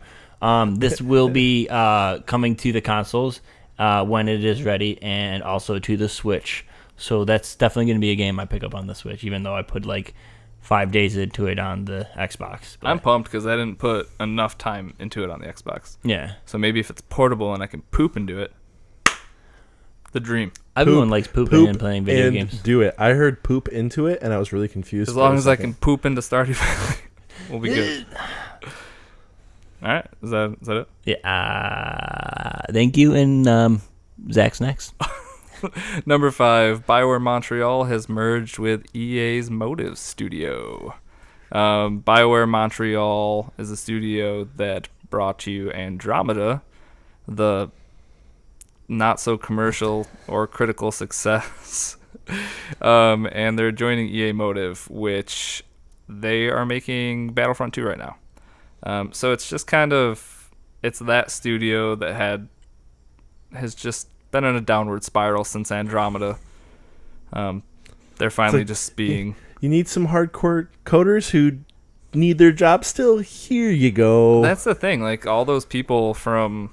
S3: This will be coming to the consoles when it is ready, and also to the Switch. So that's definitely going to be a game I pick up on the Switch, even though I put like 5 days into it on the Xbox. But
S2: I'm pumped because I didn't put enough time into it on the Xbox.
S3: yeah,
S2: So maybe if it's portable and I can poop into it, the dream.
S3: everyone likes pooping and playing video
S1: and
S3: games.
S1: do it. I heard poop into it, and I was really confused.
S2: As
S1: for
S2: long
S1: a
S2: as I
S1: second.
S2: can poop into Stardew Valley, we'll be good. All right, is that it?
S3: Yeah. Thank you, and Zach's next.
S2: Number 5, Bioware Montreal has merged with EA's Motive Studio. Bioware Montreal is a studio that brought you Andromeda, the not so commercial or critical success. And they're joining EA Motive, which they are making Battlefront 2 right now. So it's just it's that studio that has just been in a downward spiral since Andromeda. They're finally just being...
S1: You need some hardcore coders who need their job still? Here you go.
S2: That's the thing. Like, all those people from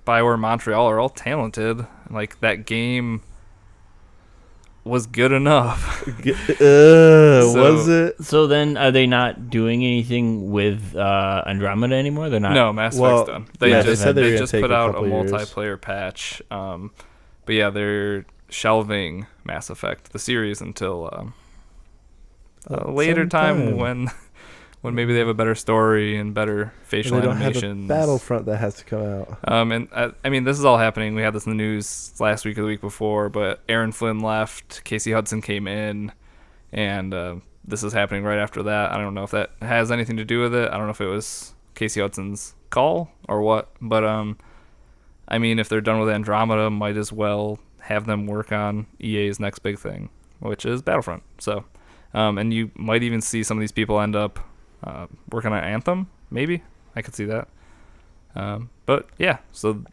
S2: Bioware Montreal are all talented. Like, that game was good enough.
S1: Was it?
S3: So then, are they not doing anything with Andromeda anymore? They're not.
S2: No, Mass
S1: Well,
S2: Effect's done. They
S1: yeah,
S2: just,
S1: they said they were
S2: they
S1: gonna
S2: just
S1: take
S2: put
S1: a
S2: out a
S1: couple years.
S2: multiplayer patch. But yeah, they're shelving Mass Effect, the series, until a later time when maybe they have a better story and better facial
S1: they don't
S2: animations.
S1: have a Battlefront that has to come out.
S2: And I mean, this is all happening. We had this in the news last week or the week before, but Aaron Flynn left, Casey Hudson came in, and this is happening right after that. I don't know if that has anything to do with it. I don't know if it was Casey Hudson's call or what, but I mean, if they're done with Andromeda, might as well have them work on EA's next big thing, which is Battlefront. So, and you might even see some of these people end up working on Anthem, maybe. I could see that. But yeah, so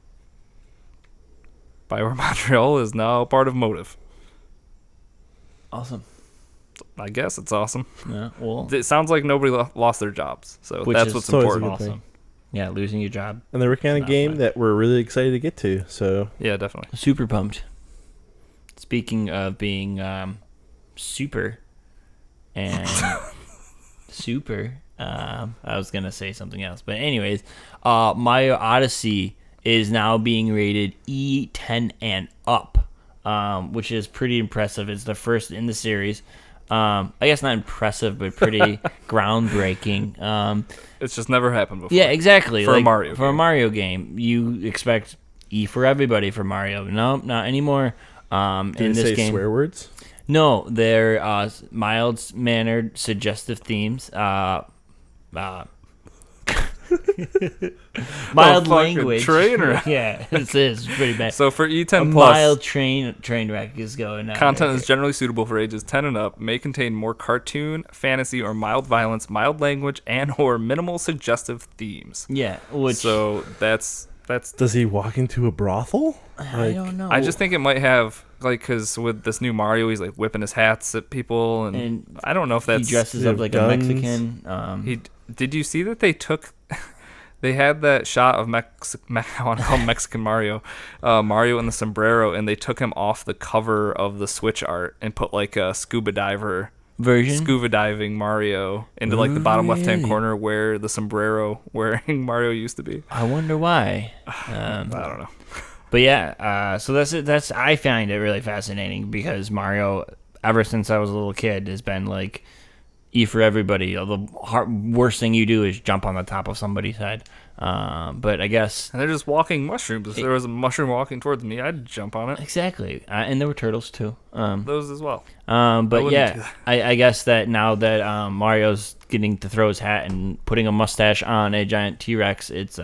S2: Bioware Montreal is now part of Motive.
S3: Awesome.
S2: I guess it's awesome.
S3: Yeah. Well,
S2: It sounds like nobody lost their jobs, so
S3: Which
S2: that's
S3: is
S2: what's
S1: always a
S2: important.
S1: good thing.
S3: awesome. Yeah, losing your job.
S1: And they're working on a
S3: Not
S1: game
S3: fun.
S1: that we're really excited to get to. So
S2: Yeah, definitely.
S3: Super pumped. Speaking of being super and super, I was gonna say something else, but anyways, Mario Odyssey is now being rated E10 and up, which is pretty impressive. It's the first in the series. I guess not impressive, but pretty groundbreaking.
S2: It's just never happened before.
S3: Yeah, exactly.
S2: For a Mario
S3: For a
S2: game.
S3: Mario game, you expect E for everybody for Mario. No, not anymore.
S1: did
S3: In
S1: it
S3: this
S1: say
S3: game,
S1: swear words?
S3: no, they're mild-mannered, suggestive themes. Mild
S2: fucking
S3: language.
S2: train wreck.
S3: Yeah, this is pretty bad.
S2: So for
S3: A
S2: E10 plus,
S3: mild train wreck is going on.
S2: content
S3: right
S2: is generally suitable for ages 10 and up, may contain more cartoon, fantasy, or mild violence, mild language, and or minimal suggestive themes.
S3: here. Yeah, which
S2: So that's
S1: Does he walk into a brothel?
S3: I don't know.
S2: I just think it might have, like, because with this new Mario, he's like whipping his hats at people, and
S3: And
S2: I don't know if
S3: he
S2: that's
S3: dresses
S1: They
S3: up
S1: have
S3: like
S1: guns.
S3: a Mexican.
S2: Did you see that they took? They had that shot of I want to call him Mexican Mario, Mario in the sombrero, and they took him off the cover of the Switch art and put like a scuba diving Mario into like the bottom left-hand
S3: Really?
S2: corner where the sombrero wearing Mario used to be.
S3: I wonder why.
S2: I don't know.
S3: But yeah, so that's it. I find it really fascinating because Mario, ever since I was a little kid, has been like E for everybody. The worst thing you do is jump on the top of somebody's head. But I guess
S2: And they're just walking mushrooms. If there was a mushroom walking towards me, I'd jump on it.
S3: exactly. And there were turtles too.
S2: Those as well.
S3: But
S2: wouldn't do
S3: yeah,
S2: that.
S3: I guess that now that Mario's getting to throw his hat and putting a mustache on a giant T-Rex, it's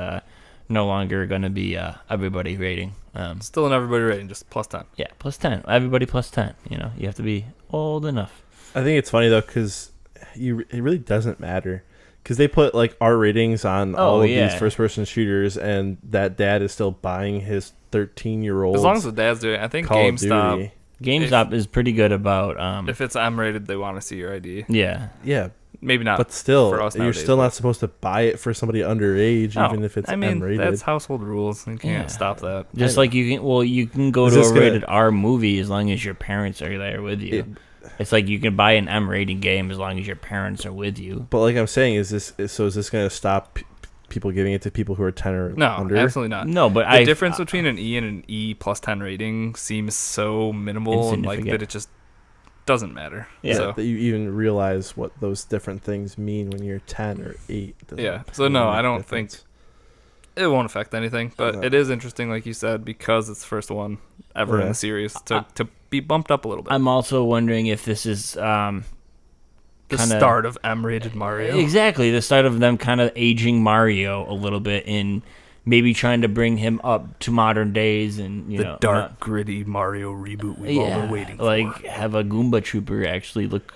S3: no longer going to be everybody rating.
S2: Still an everybody rating, just plus 10.
S3: Yeah, plus 10. Everybody plus 10. You know, you have to be old enough.
S1: I think it's funny though because it really doesn't matter because they put like R ratings on all of these first-person shooters, and that dad is still buying his 13-year-old.
S2: As long as the dad's doing it, I think
S1: Call of
S2: GameStop.
S1: Duty.
S3: GameStop is pretty good about.
S2: If it's M rated, they want to see your ID.
S3: Yeah.
S1: Yeah,
S2: Maybe not.
S1: but still,
S2: for us
S1: you're
S2: nowadays,
S1: still
S2: but-
S1: not supposed to buy it for somebody underage,
S2: No,
S1: even if it's
S2: I mean,
S1: M-rated.
S2: that's household rules. You can't
S3: Yeah.
S2: stop that.
S3: Just like you can, you can go
S1: Is
S3: to
S1: this
S3: a
S1: gonna-
S3: rated R movie as long as your parents are there with you. It's like you can buy an M rated game as long as your parents are with you.
S1: But like I'm saying, is this going to stop people giving it to people who are 10 or
S2: No,
S1: under?
S2: absolutely not.
S3: No, but
S2: The difference between an E and an E plus 10 rating seems so minimal and like
S3: Insignificant.
S2: that it just doesn't matter.
S3: Yeah.
S2: So,
S1: That you even realize what those different things mean when you're 10 or 8.
S2: yeah. So no, I don't think
S1: difference.
S2: it won't affect anything, but
S1: No.
S2: it is interesting, like you said, because it's the first one ever in
S1: Yeah.
S2: the series to be bumped up a little bit.
S3: I'm also wondering if this is
S2: The
S3: kinda-
S2: start of M-rated Mario.
S3: exactly the start of them kind of aging Mario a little bit in maybe trying to bring him up to modern days and
S2: The
S3: know
S2: dark,
S3: not-
S2: gritty Mario reboot we've all been waiting for.
S3: like have a Goomba Trooper actually look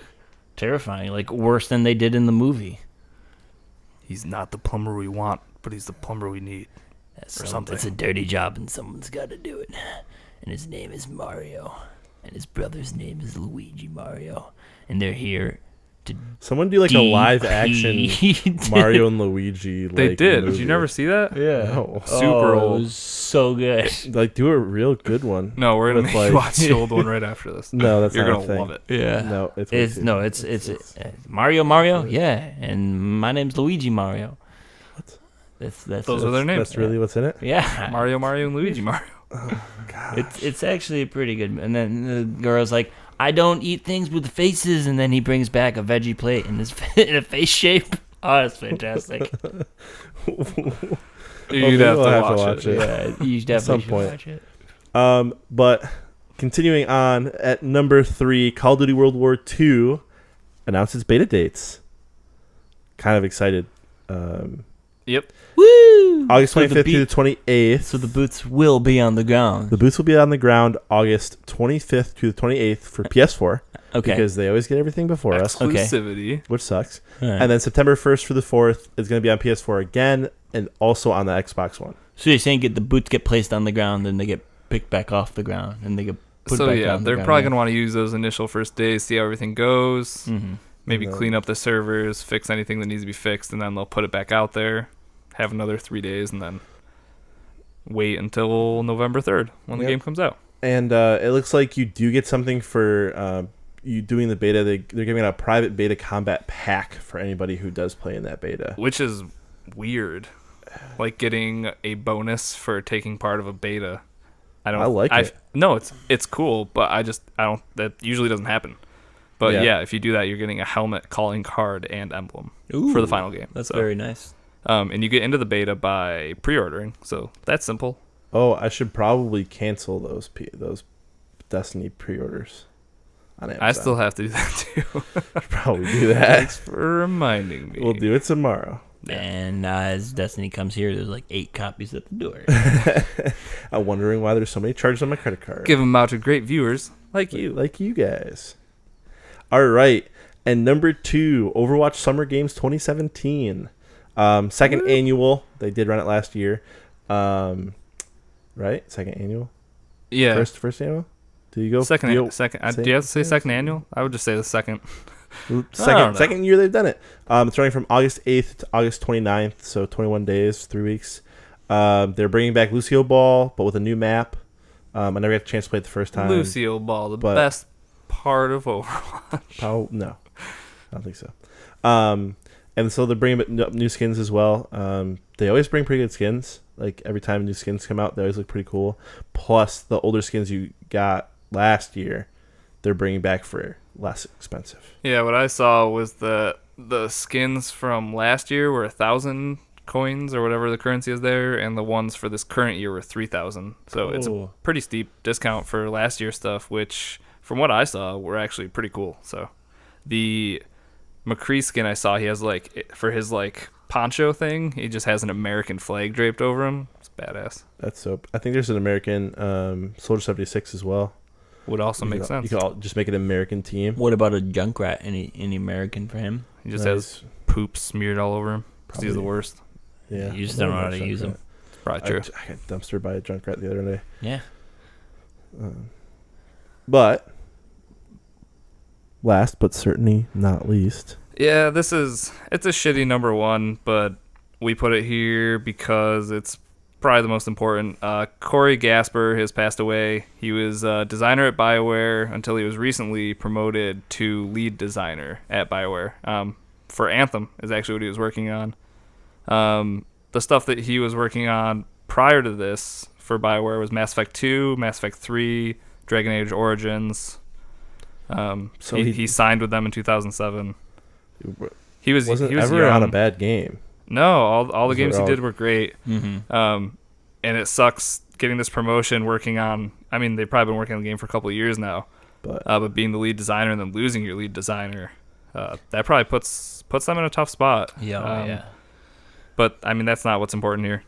S3: terrifying, like worse than they did in the movie.
S2: He's not the plumber we want, but he's the plumber we need. Or something.
S3: It's a dirty job and someone's got to do it. And his name is Mario. And his brother's name is Luigi Mario. And they're here to
S1: Someone do like a live action Mario and Luigi.
S2: They
S1: like,
S2: did.
S1: movie.
S2: Did you never see that?
S3: Yeah.
S1: No.
S2: Super
S3: It
S2: old.
S3: was so good.
S1: Like do a real good one.
S2: No, we're gonna
S1: With,
S2: make
S1: like-
S2: you watch the old one right after this.
S1: No, that's
S2: You're
S1: not
S2: gonna
S1: a thing.
S2: love it.
S3: Yeah.
S1: No, it's way
S3: It's
S1: too-
S3: no, it's Mario. Yeah, and my name's Luigi Mario. That's
S2: Those are their names.
S1: That's really what's in it.
S3: yeah.
S2: Mario, and Luigi Mario.
S3: It's actually pretty good. And then the girl's like, I don't eat things with faces, and then he brings back a veggie plate in his in a face shape. Oh, that's fantastic.
S2: You'd have to watch it.
S3: Yeah, you definitely
S1: some
S3: should
S1: point.
S3: watch it.
S1: But continuing on at number 3, Call of Duty World War II announced its beta dates. Kind of excited.
S2: Yep.
S3: Woo!
S1: August
S3: So the
S1: 25th through the 28th.
S3: So the boots will be on the ground.
S1: The booths will be on the ground August 25th to the 28th for PS4
S3: Okay.
S1: because they always get everything before us,
S2: Exclusivity.
S1: which sucks.
S3: All right.
S1: And then September 1st through the 4th is going to be on PS4 again and also on the Xbox One.
S3: So you're saying the boots get placed on the ground, then they get picked back off the ground, and they get put
S2: So
S3: back
S2: yeah,
S3: on the
S2: they're
S3: ground.
S2: probably gonna want to use those initial first days, see how everything goes,
S3: Mm-hmm.
S2: maybe
S1: And then-
S2: clean up the servers, fix anything that needs to be fixed, and then they'll put it back out there, have another 3 days, and then wait until November 3rd when the
S1: Yep.
S2: game comes out.
S1: And it looks like you do get something for you doing the beta. They're giving out a private beta combat pack for anybody who does play in that beta.
S2: Which is weird. Like getting a bonus for taking part of a beta. I
S1: like it.
S2: No, it's cool, but I don't. That usually doesn't happen. But
S1: Yeah.
S2: yeah, if you do that, you're getting a helmet, calling card, and emblem for the final game.
S3: That's
S2: So,
S3: very nice.
S2: and you get into the beta by pre-ordering, so that's simple.
S1: Oh, I should probably cancel those Destiny pre-orders on Amazon.
S2: I still have to do that too.
S1: should probably do that.
S2: Thanks for reminding me.
S1: We'll do it tomorrow.
S3: And as Destiny comes here, there's like 8 copies at the door.
S1: I'm wondering why there's so many charges on my credit card.
S2: Give them out to great viewers like you.
S1: Like you guys. All right. And number 2, Overwatch Summer Games 2017. Second annual. They did run it last year. Right? Second annual?
S2: Yeah.
S1: First annual? Do you go
S2: Second.
S1: do you
S2: Do you have to say second annual? I would just say the second.
S1: Second,
S2: know.
S1: second year they've done it. It's running from August 8th to August 29th, so 21 days, 3 weeks. They're bringing back Lucio Ball, but with a new map. I never got a chance to play it the first time.
S2: Lucio Ball, the
S1: but-
S2: best part of Overwatch.
S1: No, I don't think so. And so they're bringing up new skins as well. They always bring pretty good skins. Like every time new skins come out, they always look pretty cool. Plus the older skins you got last year, they're bringing back for less expensive.
S2: Yeah, what I saw was the skins from last year were 1,000 coins or whatever the currency is there, and the ones for this current year were 3,000. So it's a
S3: Cool.
S2: pretty steep discount for last year's stuff, which from what I saw were actually pretty cool. So the McCree skin I saw, he has like for his like poncho thing, he just has an American flag draped over him. It's badass.
S1: That's so. I think there's an American Soldier 76 as well.
S2: Would also make sense.
S1: You could all just make an American team.
S3: What about a Junkrat? Any American for him?
S2: He just has poop smeared all over him because he's the worst.
S1: Yeah,
S3: You just don't know how to use them.
S2: It's probably true.
S1: I got dumpstered by a Junkrat the other day.
S3: Yeah.
S1: But last but certainly not least,
S2: Yeah, it's a shitty number one, but we put it here because it's probably the most important. Corey Gasper has passed away. He was a designer at Bioware until he was recently promoted to lead designer at Bioware. For Anthem is actually what he was working on. The stuff that he was working on prior to this for Bioware was Mass Effect 2, Mass Effect 3, Dragon Age Origins.
S1: So
S2: he signed with them in 2007. He
S1: wasn't ever
S2: young.
S1: on a bad game.
S2: No, all the
S1: Those
S2: games
S1: are
S2: he
S1: all-
S2: did were great.
S3: Mm-hmm.
S2: And it sucks getting this promotion working on. I mean, they've probably been working on the game for a couple of years now. But being the lead designer and then losing your lead designer, that probably puts them in a tough spot.
S3: Yeah. Yeah.
S2: But I mean, that's not what's important here.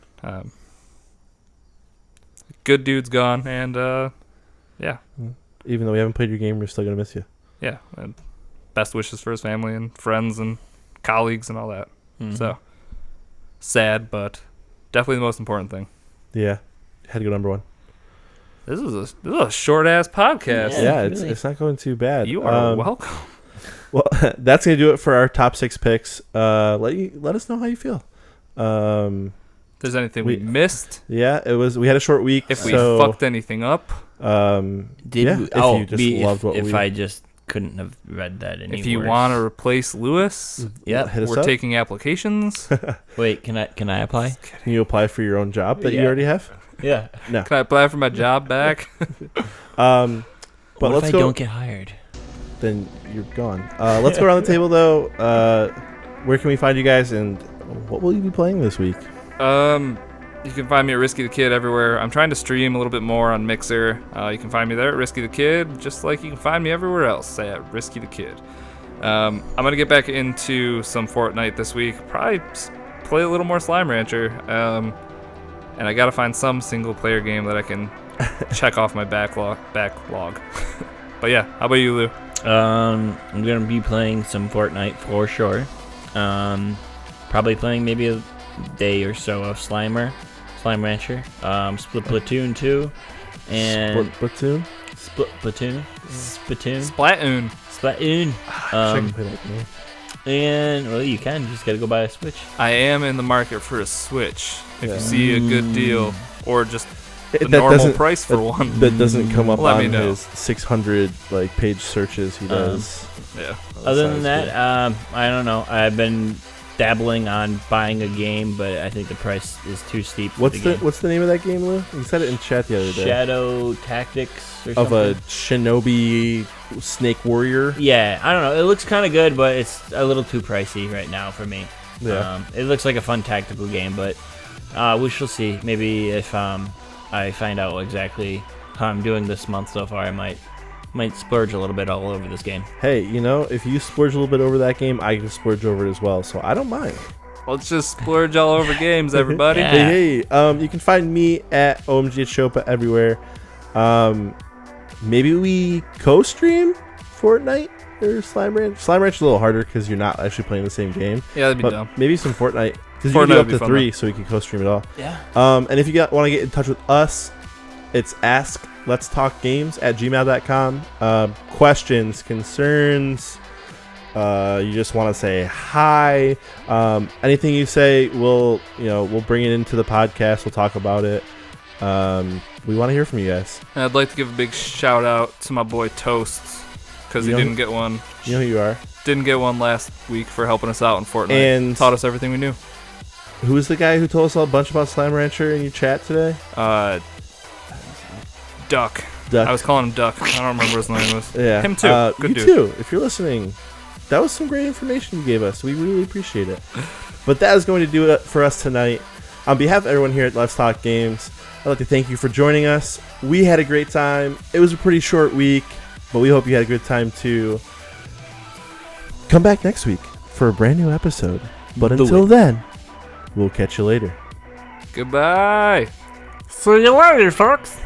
S2: Good dude's gone, and yeah,
S1: Even though we haven't played your game, we're still gonna miss you.
S2: yeah. And best wishes for his family and friends and colleagues and all that.
S3: Mhm.
S2: So sad, but definitely the most important thing.
S1: Yeah, had to go number one.
S2: This is a short ass podcast.
S3: Yeah,
S1: Yeah,
S3: really.
S1: it's not going too bad.
S2: You are welcome.
S1: Well, that's gonna do it for our top 6 picks. Let us know how you feel.
S2: If there's anything we missed,
S1: Yeah, we had a short week.
S2: if we
S1: so,
S2: fucked anything up,
S3: Did
S1: yeah,
S3: we,
S1: if you just loved what
S3: if
S1: we
S3: I just couldn't have read that any
S2: if you
S3: worse.
S2: want to replace Lewis,
S3: Yep.
S1: hit us
S2: we're
S1: up.
S2: taking applications.
S3: Wait, can I apply?
S1: Can you apply for your own job that you
S3: Yeah.
S1: already have?
S3: Yeah.
S1: No.
S2: Can I apply for my job back?
S1: But
S3: What
S1: let's
S3: if I
S1: go.
S3: don't get hired?
S1: Then you're gone. Let's go around the table though. Where can we find you guys, and what will you be playing this week?
S2: You can find me at Risky the Kid everywhere. I'm trying to stream a little bit more on Mixer. You can find me there at Risky the Kid, just like you can find me everywhere else at Risky the Kid. I'm gonna get back into some Fortnite this week. Probably play a little more Slime Rancher. And I gotta find some single player game that I can check off my backlog. But yeah, how about you, Lou?
S3: I'm gonna be playing some Fortnite for sure. Probably playing maybe a day or so of Slime Rancher. Split Platoon 2, and
S1: Platoon.
S3: Split Platoon, Splatoon,
S2: Splatoon.
S3: Splatoon.
S1: I can play that game.
S3: And well, you just gotta go buy a Switch.
S2: I am in the market for a Switch. If
S1: Yeah.
S2: you see a good deal, or just the
S1: That
S2: normal
S1: doesn't-
S2: price for one.
S1: That doesn't come up
S2: Let me
S1: on
S2: know.
S1: his 600 page searches he does.
S2: Yeah.
S3: Other than
S1: sounds
S3: that, I don't know. I've been dabbling on buying a game, but I think the price is too steep. For
S1: What's
S3: the game.
S1: what's the name of that game, Lou? You said it in chat the other day.
S3: Shadow Tactics or
S1: Of
S3: something?
S1: a shinobi snake warrior.
S3: Yeah, I don't know. It looks kind of good, but it's a little too pricey right now for me.
S1: Yeah.
S3: It looks like a fun tactical game, but we shall see. Maybe if I find out exactly how I'm doing this month so far, I might splurge a little bit all over this game.
S1: Hey, if you splurge a little bit over that game, I can splurge over it as well, so I don't mind.
S2: Let's just splurge all over games, everybody.
S3: Yeah.
S1: Hey, you can find me at OMG Chopa everywhere. Maybe we co-stream Fortnite or Slime Ranch. Slime Ranch is a little harder because you're not actually playing the same game.
S2: Yeah, that'd be
S1: But
S2: dumb.
S1: maybe some Fortnite, because you
S2: Fortnite
S1: can do
S2: would
S1: up
S2: be
S1: to
S2: fun,
S1: 3, so we can co-stream it all.
S3: Yeah.
S1: And if you want to get in touch with us, it's askletstalkgames@gmail.com. Questions, concerns, you just want to say hi. Anything you say, we'll bring it into the podcast. We'll talk about it. We want to hear from you guys.
S2: And I'd like to give a big shout out to my boy Toasts, because he
S1: You know-
S2: didn't get one.
S1: You know who you are.
S2: Didn't get one last week for helping us out in Fortnite.
S1: And
S2: taught us everything we knew.
S1: who was the guy who told us a bunch about Slime Rancher in your chat today?
S2: Duck.
S1: Duck.
S2: I was calling him Duck. I don't remember what his name was.
S1: Yeah.
S2: Him too. Good
S1: you
S2: dude.
S1: too. If you're listening, that was some great information you gave us. We really appreciate it. But that is going to do it for us tonight. On behalf of everyone here at Let's Talk Games, I'd like to thank you for joining us. We had a great time. It was a pretty short week, but we hope you had a good time too. Come back next week for a brand new episode. But until then, we'll catch you later.
S2: Goodbye.
S3: See you later, folks.